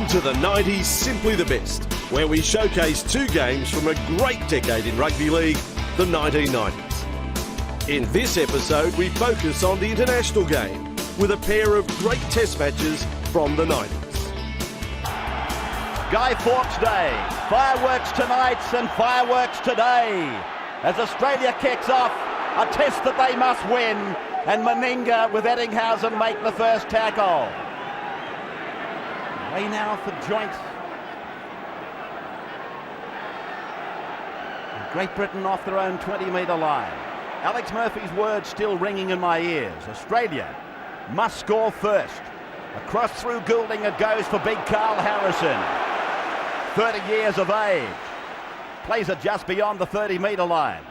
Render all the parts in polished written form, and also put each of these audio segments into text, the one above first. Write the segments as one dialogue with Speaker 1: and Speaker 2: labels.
Speaker 1: Welcome to the 90s Simply the Best, where we showcase two games from a great decade in rugby league, the 1990s. In this episode, we focus on the international game with a pair of great test matches from the 90s.
Speaker 2: Guy Fawkes Day, fireworks tonight and fireworks today as Australia kicks off a test that they must win, and Meninga with Eddinghausen make the first tackle. Way now for Joint. Great Britain off their own 20-metre line. Alex Murphy's words still ringing in my ears. Australia must score first. Across through Goulding it goes for big Carl Harrison. 30 years of age. Plays it just beyond the 30-metre line.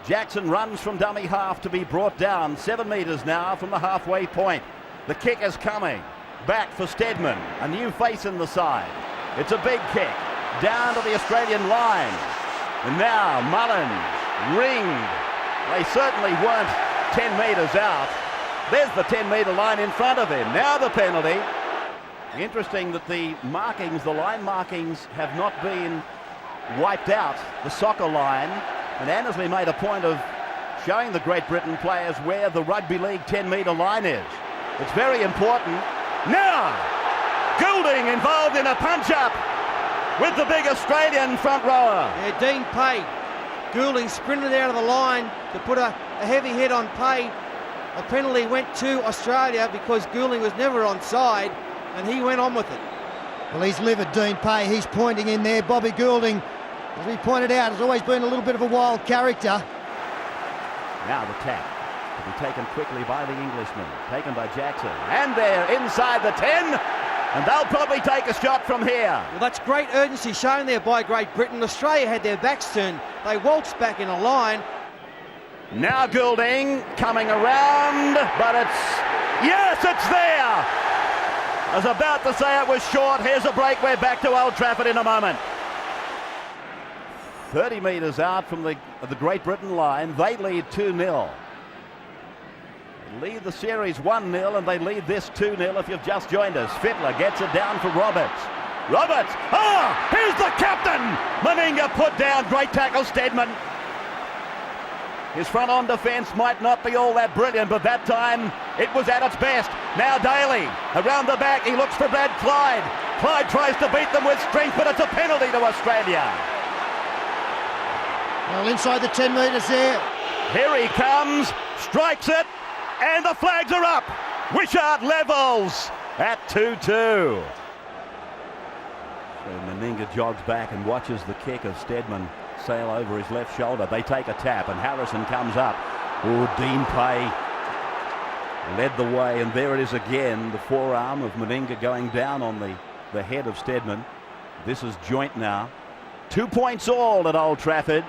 Speaker 2: Jackson runs from dummy half to be brought down 7 metres now from the halfway point. The kick is coming. Back for Steadman, a new face in the side. It's a big kick, down to the Australian line. And now Mullins, ringed. They certainly weren't 10 metres out. There's the 10-metre line in front of him. Now the penalty. Interesting that the markings, the line markings, have not been wiped out, the soccer line. And Annesley made a point of showing the Great Britain players where the rugby league 10-metre line is. It's very important. Now, Goulding involved in a punch-up with the big Australian front rower.
Speaker 3: Yeah, Dean Pay. Goulding sprinted out of the line to put a heavy hit on Pay. A penalty went to Australia because Goulding was never onside, and he went on with it.
Speaker 4: Well, he's livid, Dean Pay. He's pointing in there. Bobby Goulding, as we pointed out, has always been a little bit of a wild character.
Speaker 2: Now the tap. To be taken quickly by the Englishman, taken by Jackson, and they're inside the 10, and they'll probably take a shot from here.
Speaker 3: Well, that's great urgency shown there by Great Britain. Australia had their backs turned. They waltzed back in a line.
Speaker 2: Now Goulding coming around, but it's there. I was about to say it was short. Here's a break. We're back to Old Trafford in a moment. 30 metres out from the Great Britain line, they lead 2-0. Lead the series 1-0, and they lead this 2-0 if you've just joined us. Fittler gets it down for Roberts. Roberts! Here's the captain! Meninga put down. Great tackle, Steadman. His front-on defence might not be all that brilliant, but that time it was at its best. Now Daly, around the back, he looks for Brad Clyde. Clyde tries to beat them with strength, but it's a penalty to Australia.
Speaker 4: Well, inside the 10 metres there.
Speaker 2: Here he comes, strikes it, and the flags are up. Wishart levels at 2-2. So Meninga jogs back and watches the kick of Steadman sail over his left shoulder. They take a tap and Harrison comes up. Dean Pay led the way, and there it is again, the forearm of Meninga going down on the head of Steadman. This is Joint now. 2 points all at Old Trafford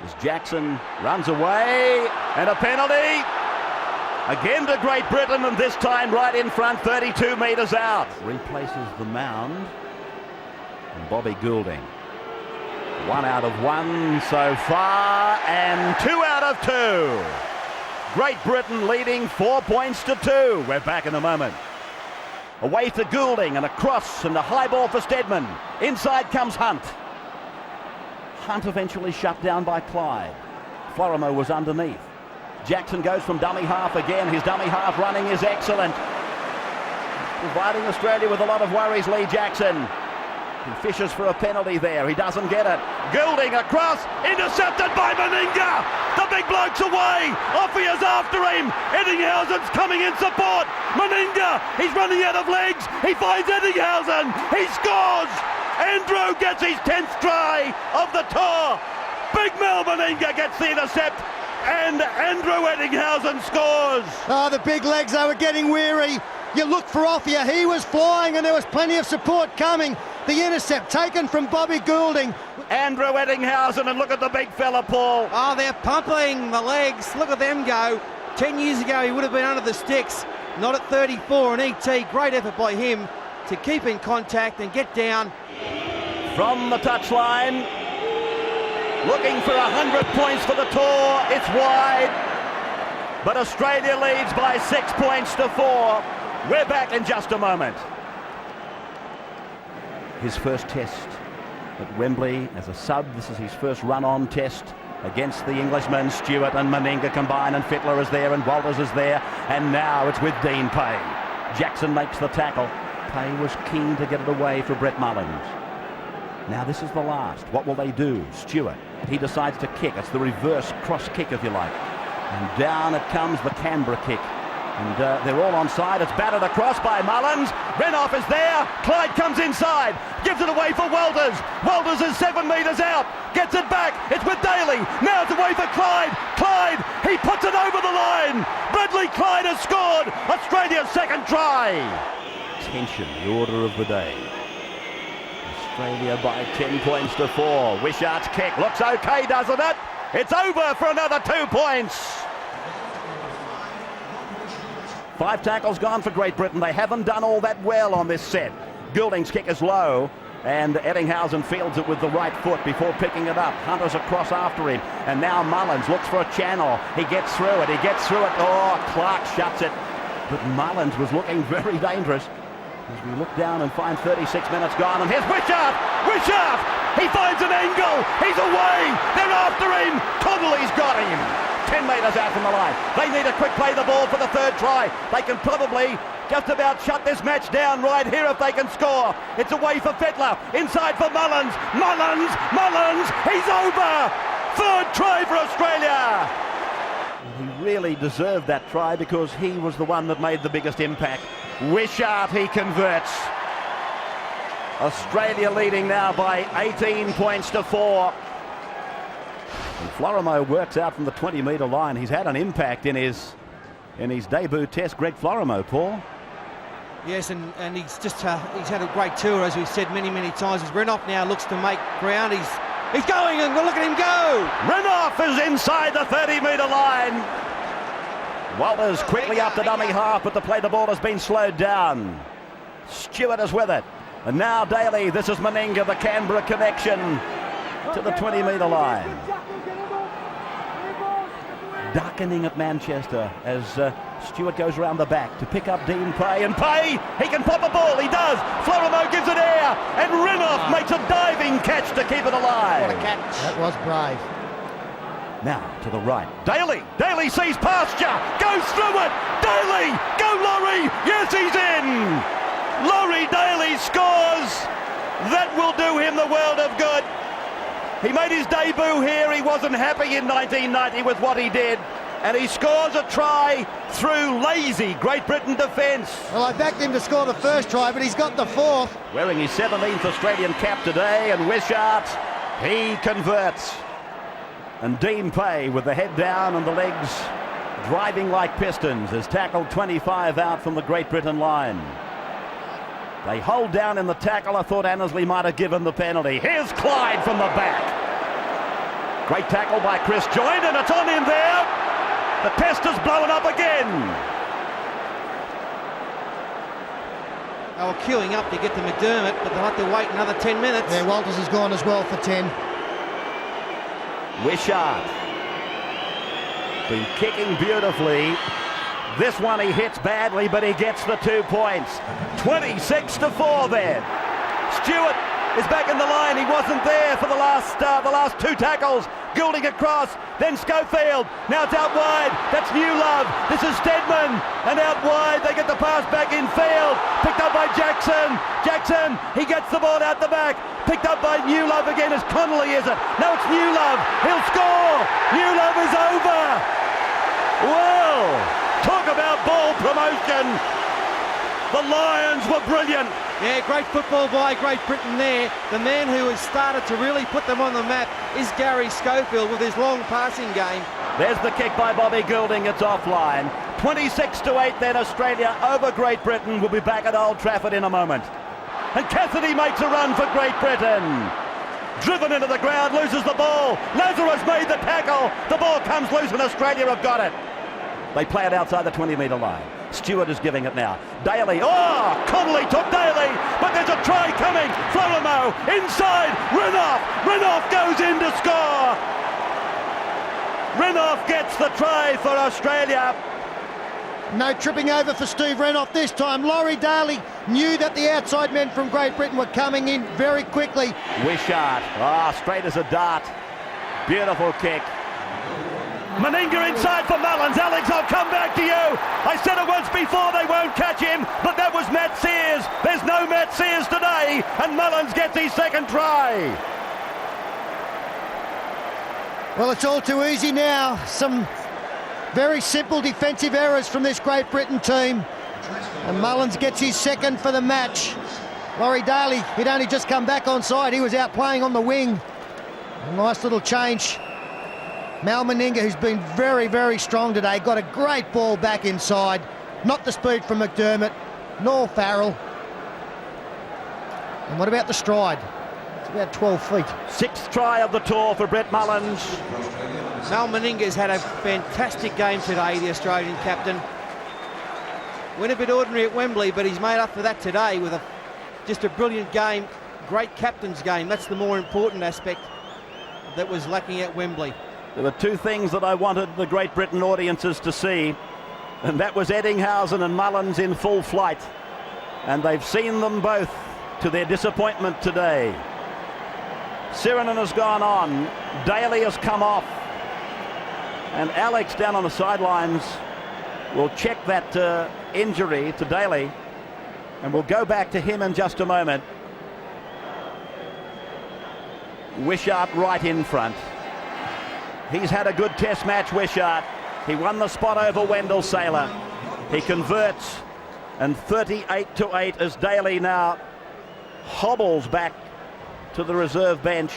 Speaker 2: as Jackson runs away, and a penalty. Again to Great Britain, and this time right in front, 32 metres out. Replaces the mound. And Bobby Goulding. 1 out of 1 so far, and 2 out of 2. Great Britain leading 4 points to 2. We're back in a moment. Away to Goulding, and a cross, and a high ball for Steadman. Inside comes Hunt. Hunt eventually shut down by Clyde. Florimo was underneath. Jackson goes from dummy half again. His dummy half running is excellent. Providing Australia with a lot of worries, Lee Jackson. He fishes for a penalty there. He doesn't get it. Goulding across, intercepted by Meninga. The big bloke's away. Offier's after him. Eddinghausen's coming in support. Meninga, he's running out of legs. He finds Eddinghausen. He scores. Andrew gets his 10th try of the tour. Big Mel Meninga gets the intercept, and Andrew Eddinghausen scores.
Speaker 4: The big legs, they were getting weary. You look for Offier, he was flying, and there was plenty of support coming. The intercept taken from Bobby Goulding.
Speaker 2: Andrew Eddinghausen, and look at the big fella, Paul.
Speaker 3: They're pumping the legs. Look at them go. 10 years ago, he would have been under the sticks. Not at 34, and ET, great effort by him to keep in contact and get down.
Speaker 2: From the touchline, looking for 100 points for the tour. It's wide, but Australia leads by 6 points to 4. We're back in just a moment. his first test at Wembley as a sub. This is his first run-on test against the Englishmen. Stewart and Meninga combine, and Fittler is there, and Walters is there, and now it's with Dean Pay. Jackson makes the tackle. Pay was keen to get it away for Brett Mullins. Now this is the last. What will they do? Stewart, he decides to kick. It's the reverse cross kick, if you like. And down it comes, the Canberra kick. And they're all onside. It's battered across by Mullins. Renouf is there. Clyde comes inside. Gives it away for Walters. Walters is 7 metres out. Gets it back. It's with Daly. Now it's away for Clyde. Clyde, he puts it over the line. Bradley Clyde has scored. Australia's second try. Tension, the order of the day. Australia by 10 points to 4. Wishart's kick looks okay, doesn't it? It's over for another 2 points. 5 tackles gone for Great Britain. They haven't done all that well on this set. Goulding's kick is low, and Ettinghausen fields it with the right foot before picking it up. Hunter's across after him, and now Mullins looks for a channel. He gets through it. Oh, Clark shuts it. But Mullins was looking very dangerous. As we look down and find 36 minutes gone, and here's Wishart! Wishart! He finds an angle! He's away! They're after him! Connolly's got him! 10 metres out from the line. They need a quick play the ball for the third try. They can probably just about shut this match down right here if they can score. It's away for Fittler. Inside for Mullins. Mullins! He's over! Third try for Australia! He really deserved that try because he was the one that made the biggest impact. Wishart, he converts. Australia leading now by 18 points to 4. And Florimo works out from the 20-metre line. He's had an impact in his debut test, Greg Florimo, Paul.
Speaker 3: Yes, and he's had a great tour, as we've said many times. As Renouf now looks to make ground, he's going, and look at him go!
Speaker 2: Renouf is inside the 30-metre line. Walters quickly up to dummy half, but the ball has been slowed down. Stewart is with it. And now Daly, this is Meninga, the Canberra connection to the 20-metre line. Darkening at Manchester as Stewart goes around the back to pick up Dean Pay, and Pay, he can pop a ball, he does. Florimo gives it air, and Renouf makes a diving catch to keep it alive.
Speaker 4: What a catch. That was brave.
Speaker 2: Now to the right. Daly sees pasture, goes through it. Daly, go Laurie. Yes, he's in. Laurie Daly scores. That will do him the world of good. He made his debut here. He wasn't happy in 1990 with what he did. And he scores a try through lazy Great Britain defence.
Speaker 4: Well, I backed him to score the first try, but he's got the fourth.
Speaker 2: Wearing his 17th Australian cap today, and Wishart, he converts. And Dean Pay with the head down and the legs driving like pistons has tackled 25 out from the Great Britain line. They hold down in the tackle. I thought Annesley might have given the penalty. Here's Clyde from the back. Great tackle by Chris Joynt, and it's on him there. The test has blown up again.
Speaker 3: They were queuing up to get to McDermott, but they'll have to wait another 10 minutes.
Speaker 4: Yeah, Walters has gone as well for 10.
Speaker 2: Wishart been kicking beautifully. This one he hits badly, but he gets the 2 points. 26-4 then. Stewart is back in the line. He wasn't there for the last 2 tackles. Goulding across, then Schofield. Now it's out wide. That's New Love. This is Steadman. And out wide, they get the pass back in field. Picked up by Jackson. Jackson, he gets the ball out the back. Picked up by New Love again. As Connolly, is it? No, it's New Love. He'll score. New Love is over. Well, talk about ball promotion. The Lions were brilliant.
Speaker 3: Yeah, great football by Great Britain there. The man who has started to really put them on the map is Gary Schofield with his long passing game.
Speaker 2: There's the kick by Bobby Goulding. It's offline. 26-8 then, Australia over Great Britain. We'll be back at Old Trafford in a moment. And Cassidy makes a run for Great Britain. Driven into the ground, loses the ball. Lazarus made the tackle. The ball comes loose and Australia have got it. They play it outside the 20-metre line. Stewart is giving it now. Daly, Connolly took Daly, but there's a try coming. Florimo, inside, Renouf goes in to score. Renouf gets the try for Australia.
Speaker 4: No tripping over for Steve Renouf this time. Laurie Daly knew that the outside men from Great Britain were coming in very quickly.
Speaker 2: Wishart, straight as a dart. Beautiful kick. Meninga inside for Mullins. Alex, I'll come back to you. I said it once before, they won't catch him, but that was Matt Sears. There's no Matt Sears today, and Mullins gets his second try.
Speaker 4: Well, it's all too easy now. Some very simple defensive errors from this Great Britain team. And Mullins gets his second for the match. Laurie Daly, he'd only just come back on side. He was out playing on the wing. A nice little change. Mal Meninga, who's been very, very strong today, got a great ball back inside. Not the speed from McDermott, nor Farrell. And what about the stride? It's about 12 feet.
Speaker 2: Sixth try of the tour for Brett Mullins.
Speaker 3: Mal Meninga's had a fantastic game today, the Australian captain. Went a bit ordinary at Wembley, but he's made up for that today with just a brilliant game. Great captain's game. That's the more important aspect that was lacking at Wembley.
Speaker 2: There were two things that I wanted the Great Britain audiences to see, and that was Eddinghausen and Mullins in full flight. And they've seen them both, to their disappointment today. Sirenen has gone on. Daly has come off. And Alex down on the sidelines will check that injury to Daly. And we'll go back to him in just a moment. Wishart right in front. He's had a good test match, Wishart. He won the spot over Wendell Saylor. He converts, and 38-8 as Daly now hobbles back to the reserve bench.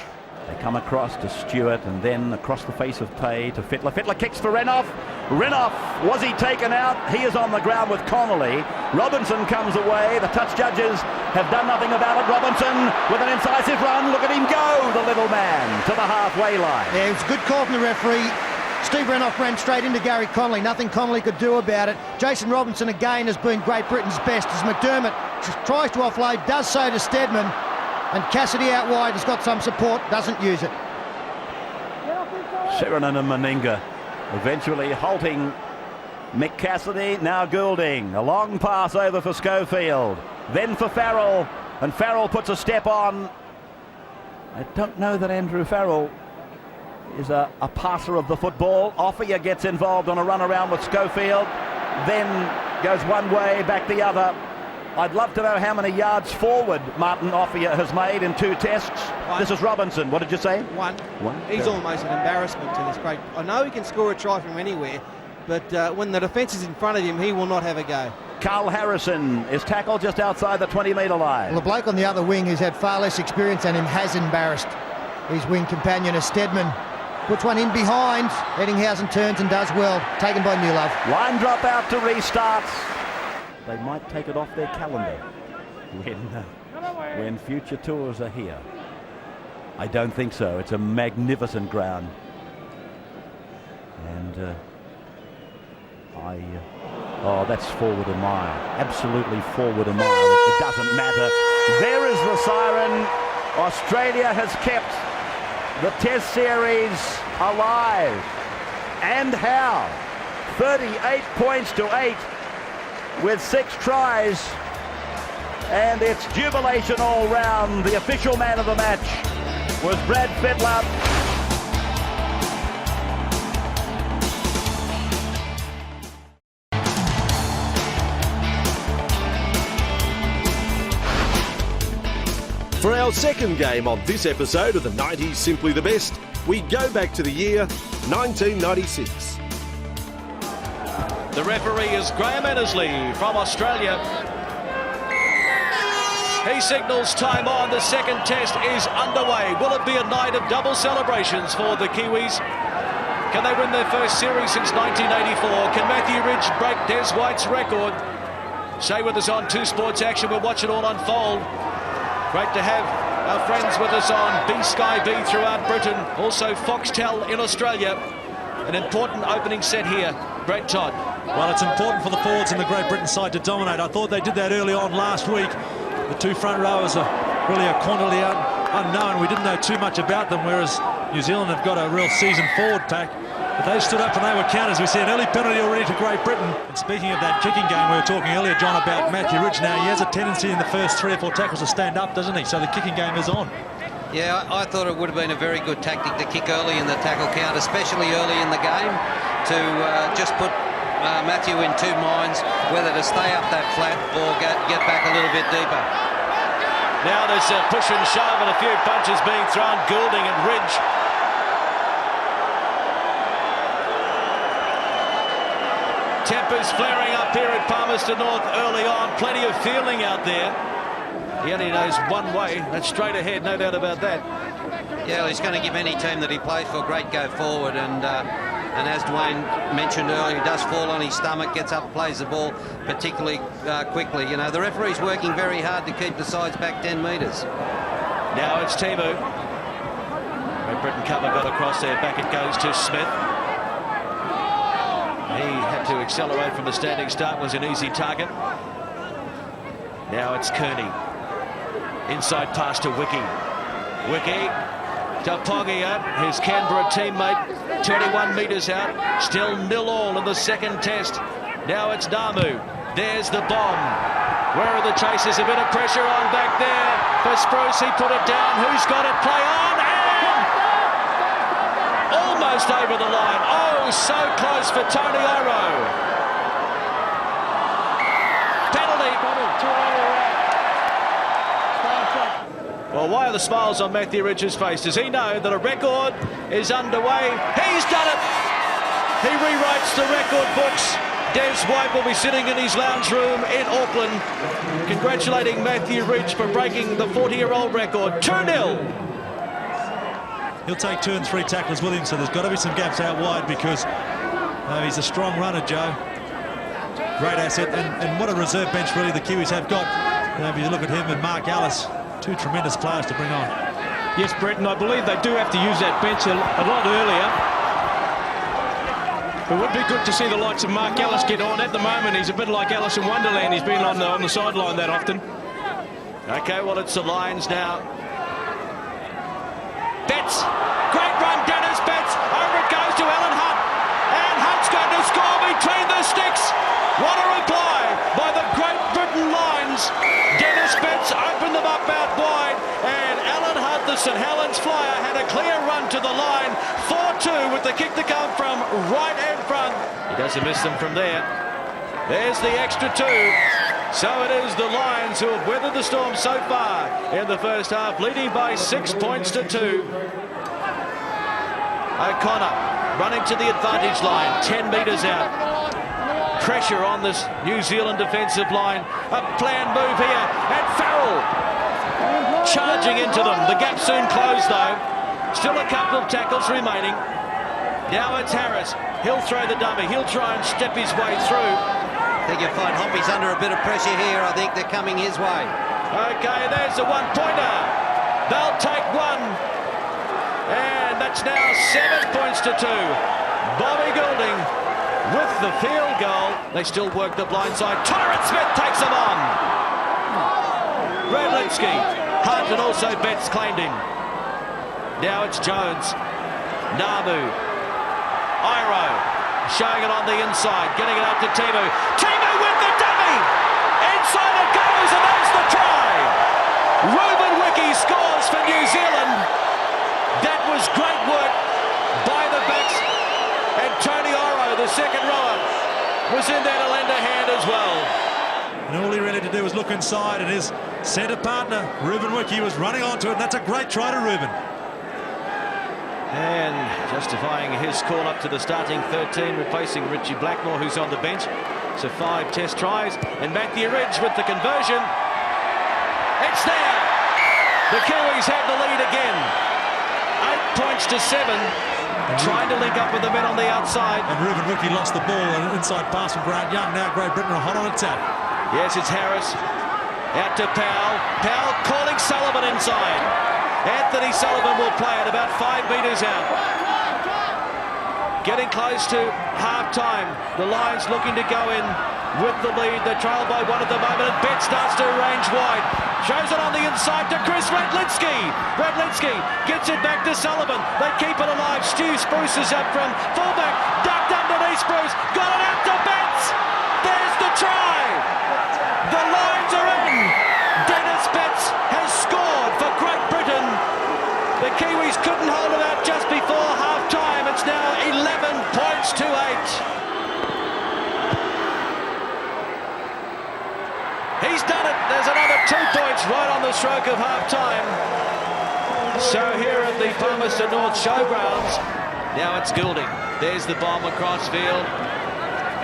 Speaker 2: They come across to Stewart and then across the face of play to Fittler. Fittler kicks for Renouf. Renouf, was he taken out? He is on the ground with Connolly. Robinson comes away. The touch judges have done nothing about it. Robinson with an incisive run. Look at him go, the little man, to the halfway line.
Speaker 4: Yeah, it was a good call from the referee. Steve Renouf ran straight into Gary Connolly. Nothing Connolly could do about it. Jason Robinson again has been Great Britain's best as McDermott tries to offload, does so to Steadman. And Cassidy out wide has got some support, doesn't use it.
Speaker 2: Sirenen and Meninga eventually halting Mick Cassidy, now Goulding. A long pass over for Schofield. Then for Farrell, and Farrell puts a step on. I don't know that Andrew Farrell is a passer of the football. Offier gets involved on a run around with Schofield, then goes one way, back the other. I'd love to know how many yards forward Martin Offier has made in two tests.
Speaker 3: One.
Speaker 2: This is Robinson. What did you say?
Speaker 3: One. He's
Speaker 2: Yeah.
Speaker 3: almost an embarrassment to this great. I know he can score a try from anywhere, but when the defence is in front of him, he will not have a go.
Speaker 2: Carl Harrison is tackled just outside the 20-metre line.
Speaker 4: Well, the bloke on the other wing who's had far less experience than him has embarrassed his wing companion as Steadman puts one in behind. Eddinghausen turns and does well. Taken by Newlove.
Speaker 2: Line drop out to restart. They might take it off their calendar when future tours are here. I don't think so. It's a magnificent ground. And that's forward a mile. Absolutely forward a mile. It doesn't matter. There is the siren. Australia has kept the Test Series alive. And how? 38 points to 8. With 6 tries, and it's jubilation all round. The official man of the match was Brad Fittler.
Speaker 1: For our second game on this episode of the 90s Simply the Best, we go back to the year 1996.
Speaker 5: The referee is Graham Annesley from Australia. He signals time on. The second test is underway. Will it be a night of double celebrations for the Kiwis? Can they win their first series since 1984? Can Matthew Ridge break Des White's record? Stay with us on 2 Sports Action. We'll watch it all unfold. Great to have our friends with us on B-Sky B throughout Britain. Also Foxtel in Australia. An important opening set here. Brett Todd.
Speaker 6: Well, it's important for the forwards in the Great Britain side to dominate. I thought they did that early on last week. The 2 front rowers are really a quantity unknown. We didn't know too much about them, whereas New Zealand have got a real seasoned forward pack. But they stood up and they were counters. We see an early penalty already to Great Britain. And speaking of that kicking game, we were talking earlier, John, about Matthew Ridge. Now, he has a tendency in the first 3 or 4 tackles to stand up, doesn't he? So the kicking game is on.
Speaker 7: Yeah, I thought it would have been a very good tactic to kick early in the tackle count, especially early in the game, to just put Matthew in 2 minds whether to stay up that flat or get back a little bit deeper.
Speaker 5: Now there's a push and shove and a few punches being thrown. Goulding and Ridge. Tempers flaring up here at Palmerston North early on. Plenty of feeling out there. He only knows one way. That's straight ahead, no doubt about that.
Speaker 7: Yeah, well, he's going to give any team that he plays for a great go forward. And as Dwayne mentioned earlier, he does fall on his stomach, gets up, plays the ball particularly quickly. You know, the referee's working very hard to keep the sides back 10 metres.
Speaker 5: Now it's Timu. Great Britain cover got across there. Back it goes to Smith. He had to accelerate from a standing start, was an easy target. Now it's Kearney. Inside pass to Wiki. Wiki to Pongia, his Canberra teammate, 21 metres out. Still 0-0 in the second test. Now it's Namu. There's the bomb. Where are the chasers? A bit of pressure on back there for Spruce. He put it down. Who's got it? Play on. Almost over the line. Oh, so close for Tony Iro. Penalty. Well, why are the smiles on Matthew Ridge's face? Does he know that a record is underway? He's done it. He rewrites the record books. Des White will be sitting in his lounge room in Auckland, congratulating Matthew Ridge for breaking the 40-year-old record. 2-0.
Speaker 6: He'll take 2 and 3 tacklers with him, so there's got to be some gaps out wide because he's a strong runner, Joe. Great asset, and what a reserve bench really the Kiwis have got. If you look at him and Mark Ellis, 2 tremendous players to bring on.
Speaker 8: Yes, Brett, and I believe they do have to use that bench a lot earlier. It would be good to see the likes of Mark Ellis get on. At the moment, he's a bit like Alice in Wonderland. He's been on the sideline that often.
Speaker 5: Okay, well, it's the Lions now. Betts, great run, Dennis Betts, over it goes to Alan Hunt, and Hunt's going to score between the sticks. What a reply by the Great Britain Lions. Dennis Betts opened them up out wide, and Alan Hunt, the St Helens Flyer, had a clear run to the line. 4-2 with the kick to come from right in front. He doesn't miss them from there. There's the extra 2. So it is the Lions who have weathered the storm so far in the first half, leading by 6 points to 2. O'Connor running to the advantage line, 10 metres out. Pressure on this New Zealand defensive line. A planned move here, and Farrell charging into them. The gap soon closed though. Still a couple of tackles remaining. Now it's Harris. He'll throw the dummy. He'll try and step his way through.
Speaker 7: I think you'll find Hoppy's under a bit of pressure here. I think they're coming his way.
Speaker 5: Okay, there's the 1-pointer. They'll take 1. And that's now 7 points to 2. Bobby Goulding with the field goal. They still work the blind side. Tyrant Smith takes them on. Radlinski, Hunt, and also Betts claimed him. Now it's Jones. Namu. Iro. Showing it on the inside, getting it up to Timu. Timu with the dummy! Inside it goes, and that's the try! Ruben Wiki scores for New Zealand. That was great work by the backs. And Tony Oro, the second rower, was in there to lend a hand as well.
Speaker 6: And all he really had to do was look inside, and his centre partner, Ruben Wiki, was running onto it, and that's a great try to Ruben.
Speaker 5: And justifying his call up to the starting 13, replacing Richie Blackmore, who's on the bench. So 5 test tries, and Matthew Ridge with the conversion. It's there! The Kiwis have the lead again. 8 points to 7. Trying to link up with the men on the outside.
Speaker 6: And Ruben Wiki lost the ball, and an inside pass from Grant Young. Now Great Britain are hot on attack.
Speaker 5: Yes, it's Harris. Out to Powell. Powell calling Sullivan inside. Anthony Sullivan will play it about 5 metres out. Getting close to half-time. The Lions looking to go in with the lead. They're trailed by 1 at the moment, and Betts starts to range wide. Shows it on the inside to Chris Redlinski. Redlinski gets it back to Sullivan. They keep it alive. Stu Spruce is up front. Fullback ducked underneath Spruce. Got it out to Betts. There's the try. The lines are in. Dennis Betts has scored for Great Britain. The Kiwis couldn't hold it out just before half-time. It's now 11 points to 8. He's done it. There's another 2 points right on the stroke of half-time. So here at the Palmerston North Showgrounds, now it's Goulding. There's the bomb across field.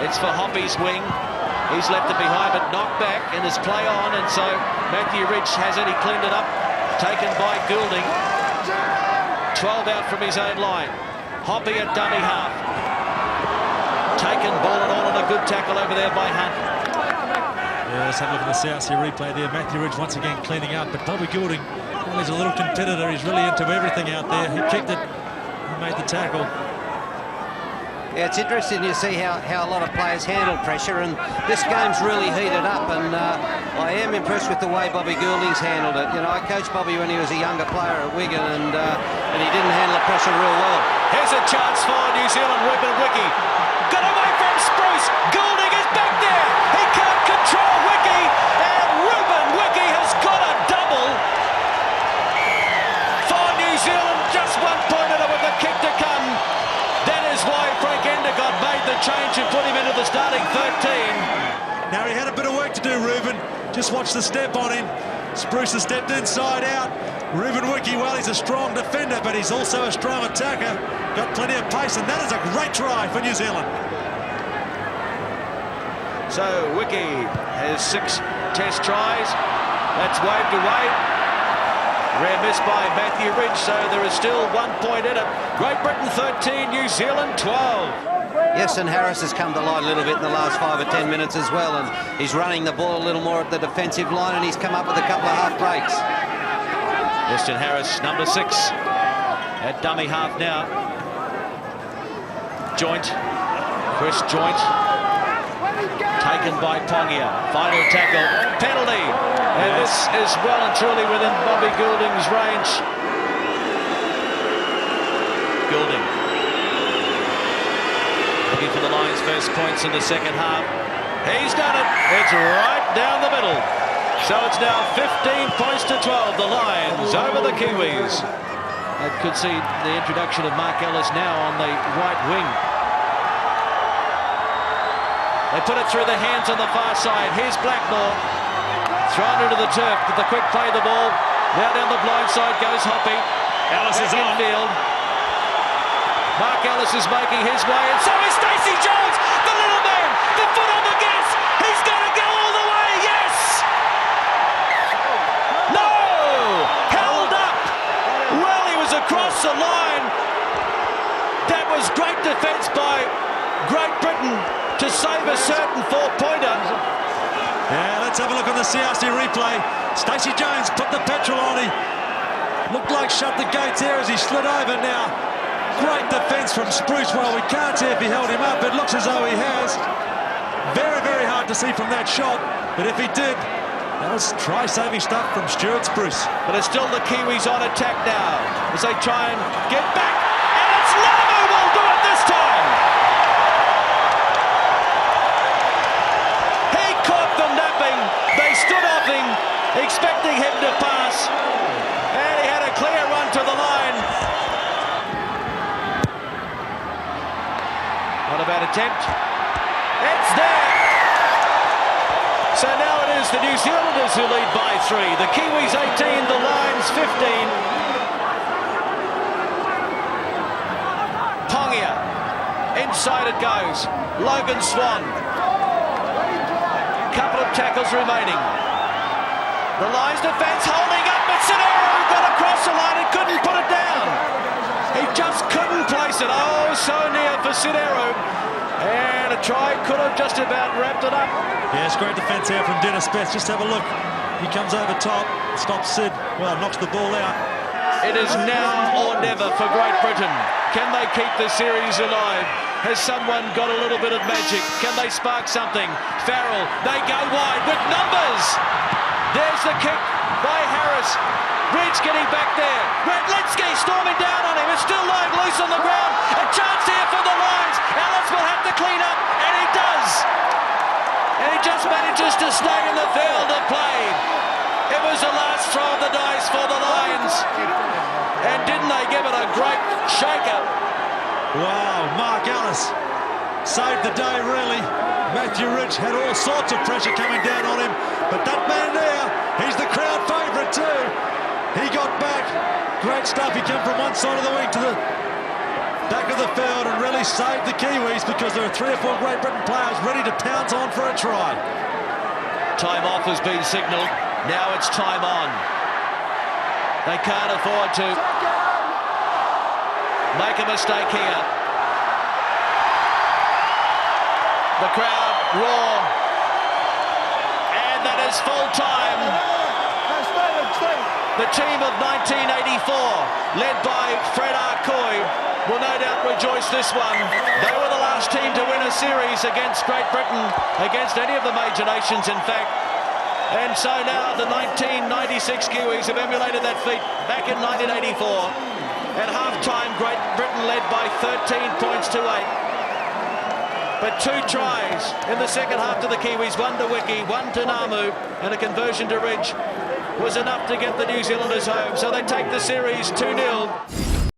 Speaker 5: It's for Hoppy's wing. He's left it behind, but knocked back and is play on. And so Matthew Ridge has it. He cleaned it up. Taken by Goulding. 12 out from his own line. Hoppy at dummy half. Taken ball and all, and a good tackle over there by Hunt.
Speaker 6: Yeah, let's have a look at the South Sea replay there. Matthew Ridge once again cleaning up, but Bobby Goulding, well, he's a little competitor. He's really into everything out there. He kicked it, he made the tackle.
Speaker 7: Yeah, it's interesting to see how a lot of players handle pressure, and this game's really heated up, and I am impressed with the way Bobby Goulding's handled it. You know, I coached Bobby when he was a younger player at Wigan, and he didn't handle the pressure real well.
Speaker 5: Here's a chance for New Zealand. Ruben Wiki got away from Spruce. Goulding is back there. He can't control Wiki, and Ruben Wiki has got a double for New Zealand. Just 1 point in it with the kick to come. That is why Frank Endicott made the change and put him into the starting 13.
Speaker 6: Now he had a bit of work to do, Ruben. Just watch the step on him. Spruce has stepped inside out. Ruben Wiki, well, he's a strong defender, but he's also a strong attacker. Got plenty of pace, and that is a great try for New Zealand.
Speaker 5: So Wiki has 6 test tries. That's waved away. Rare miss by Matthew Ridge, so there is still 1 point in it. Great Britain 13, New Zealand 12.
Speaker 7: Yes, and Harris has come to light a little bit in the last 5 or 10 minutes as well, and he's running the ball a little more at the defensive line, and he's come up with a couple of half breaks.
Speaker 5: Justin Harris, number 6, at dummy half now. Joint, Chris Joint, taken by Pongia. Final tackle, penalty, and this is well and truly within Bobby Goulding's range. Goulding looking for the Lions' first points in the second half. He's done it. It's right down the middle. So it's now 15 points to 12. The Lions over the Kiwis. I could see the introduction of Mark Ellis now on the right wing. They put it through the hands on the far side. Here's Blackmore. Thrown into the turf with the quick play of the ball. Now down the blind side goes Hoppy.
Speaker 8: Ellis is on
Speaker 5: field. Mark Ellis is making his way, and so is Stacey Jones, the little man, the foot on the gas. He's going to go all the way. Yes! No! Held up. Well, he was across the line. That was great defence by Great Britain to save a certain 4-pointer.
Speaker 6: Yeah, let's have a look on the CRC replay. Stacey Jones put the petrol on him. Looked like shut the gates there as he slid over now. Great defence from Spruce. Well, we can't see if he held him up. It looks as though he has. Very, very hard to see from that shot. But if he did, that was try-saving stuff from Stuart Spruce.
Speaker 5: But it's still the Kiwis on attack now as they try and get back. And it's Lamu will do it this time. He caught them napping. They stood off him, expecting him to pass. And he had a clear run to the line. Not a bad attempt. It's there. So now it is the New Zealanders who lead by 3. The Kiwis 18, the Lions 15. Pongia. Inside it goes. Logan Swan. Couple of tackles remaining. The Lions defence holding up, but Sidero got across the line and couldn't put it down. He just couldn't place it. Oh, so near for Sidero. And a try could have just about wrapped it up.
Speaker 6: Yeah, it's great defence here from Dennis Betts. Just have a look. He comes over top, stops Sid. Well, knocks the ball out.
Speaker 5: It is now or never for Great Britain. Can they keep the series alive? Has someone got a little bit of magic? Can they spark something? Farrell, they go wide with numbers. There's the kick. by Harris. Ridge getting back there. Redlinski storming down on him. It's still lying loose on the ground. A chance here for the Lions. Ellis will have to clean up, and he does. And he just manages to stay in the field of play. It was the last throw of the dice for the Lions. And didn't they give it a great shake-up?
Speaker 6: Wow, Mark Ellis saved the day, really. Matthew Ridge had all sorts of pressure coming down on him, but that man there, he's the crowd favourite too. He got back. Great stuff. He came from one side of the wing to the back of the field and really saved the Kiwis because there are 3 or 4 Great Britain players ready to pounce on for a try.
Speaker 5: Time off has been signalled. Now it's time on. They can't afford to make a mistake here. The crowd roar. And that is full time. The team of 1984, led by Fred Arcoy, will no doubt rejoice this one. They were the last team to win a series against Great Britain, against any of the major nations, in fact. And so now the 1996 Kiwis have emulated that feat back in 1984. At half-time, Great Britain led by 13 points to 8. But 2 tries in the second half to the Kiwis, 1 to Wiki, 1 to Namu, and a conversion to Ridge was enough to get the New Zealanders home. So they take the series 2-0.